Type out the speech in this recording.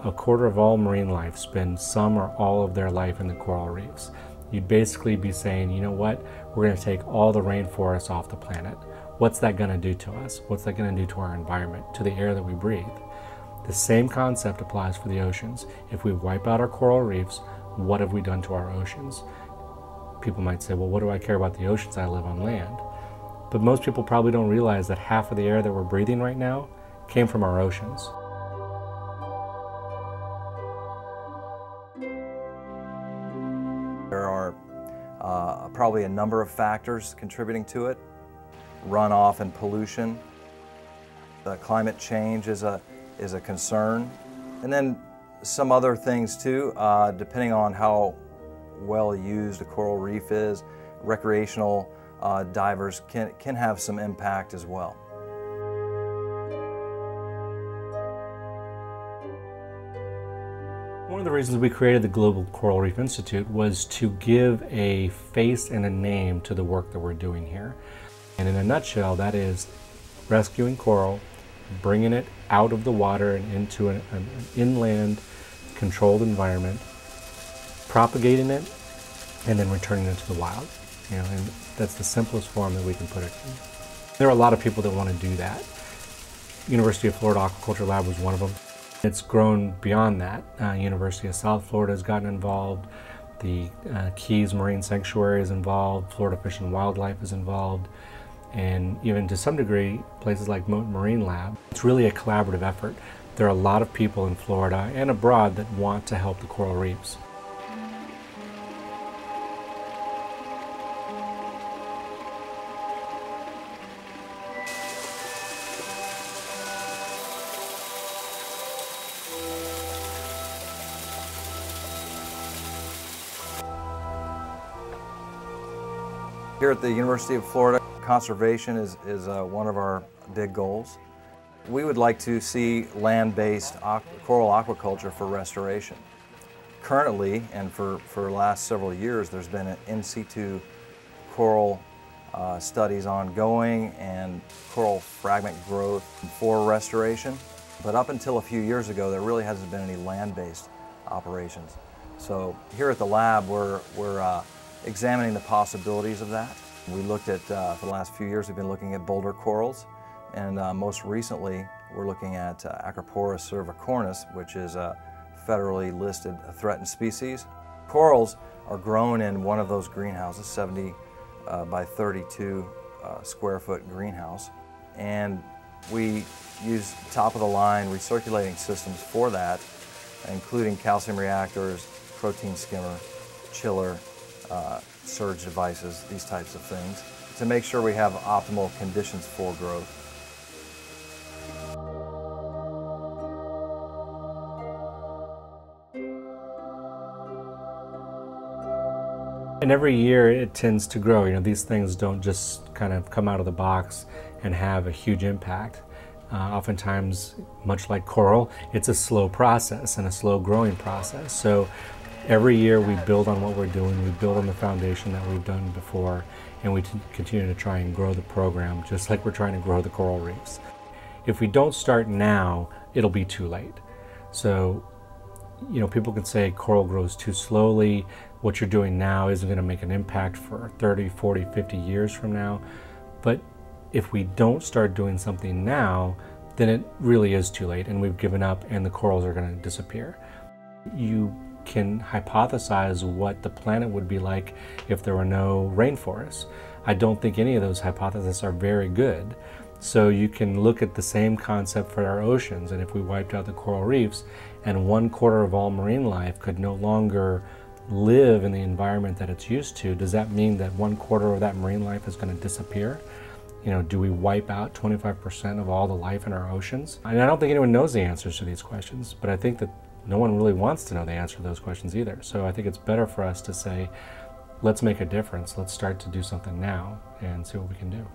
A quarter of all marine life spend some or all of their life in the coral reefs. You'd basically be saying, you know what, we're going to take all the rainforests off the planet. What's that going to do to us? What's that going to do to our environment, to the air that we breathe? The same concept applies for the oceans. If we wipe out our coral reefs, what have we done to our oceans? People might say, well, what do I care about the oceans? I live on land. But most people probably don't realize that half of the air that we're breathing right now came from our oceans. There are probably a number of factors contributing to it. Runoff and pollution. Climate change is a concern. And then some other things too, depending on how well used a coral reef is, recreational divers can have some impact as well. One of the reasons we created the Global Coral Reef Institute was to give a face and a name to the work that we're doing here. And in a nutshell, that is rescuing coral, bringing it out of the water and into an inland controlled environment, propagating it, and then returning it to the wild. And that's the simplest form that we can put it in. There are a lot of people that want to do that. University of Florida Aquaculture Lab was one of them. It's grown beyond that. University of South Florida has gotten involved. The Keys Marine Sanctuary is involved. Florida Fish and Wildlife is involved. And even to some degree, places like Mote Marine Lab. It's really a collaborative effort. There are a lot of people in Florida and abroad that want to help the coral reefs. Here at the University of Florida, conservation is one of our big goals. We would like to see land-based coral aquaculture for restoration. Currently, and for the last several years, there's been an in situ coral studies ongoing and coral fragment growth for restoration. But up until a few years ago, there really hasn't been any land-based operations. So here at the lab, we're examining the possibilities of that. We looked at, for the last few years, we've been looking at boulder corals, and most recently we're looking at Acroporus cervicornis, which is a federally listed threatened species. Corals are grown in one of those greenhouses, 70 by 32 square foot greenhouse, and we use top-of-the-line recirculating systems for that, including calcium reactors, protein skimmer, chiller, surge devices, these types of things, to make sure we have optimal conditions for growth. And every year it tends to grow. These things don't just kind of come out of the box and have a huge impact. Oftentimes, much like coral, it's a slow process and a slow growing process. So every year we build on what we're doing, we build on the foundation that we've done before, and we continue to try and grow the program just like we're trying to grow the coral reefs. If we don't start now, it'll be too late. So, people can say coral grows too slowly, what you're doing now isn't going to make an impact for 30, 40, 50 years from now. But if we don't start doing something now, then it really is too late and we've given up and the corals are going to disappear. You can hypothesize what the planet would be like if there were no rainforests. I don't think any of those hypotheses are very good. So you can look at the same concept for our oceans, and if we wiped out the coral reefs and 1/4 of all marine life could no longer live in the environment that it's used to, does that mean that 1/4 of that marine life is going to disappear? Do we wipe out 25% of all the life in our oceans? And I don't think anyone knows the answers to these questions, but I think that no one really wants to know the answer to those questions either. So I think it's better for us to say, let's make a difference. Let's start to do something now and see what we can do.